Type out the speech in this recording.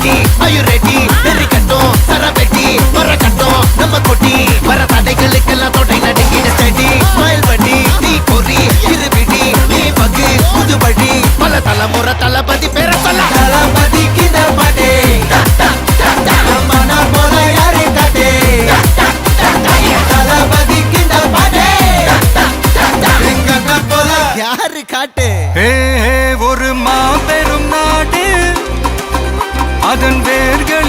ready ஐயோ ready நெறி கட்டும் சரவெட்டி வர கட்டும் நம்ம கொட்டி வர தடைகளுக்கெல்லாம் தொட்டை நடுங்கிட செடி ஸ்மைல் பண்ணி நீ பொறி இருவிடி நீ பகு புதுபடி பல தலைமுறை தளபதி பேர சொல்ல தளபதிக்கு பாட்டே மனா போல யாரே காட்டே தளபதிக்கு பாட்டே போல யாரு காட்டு ஒரு மாபெரும் நாடு அதன் வேர்கள்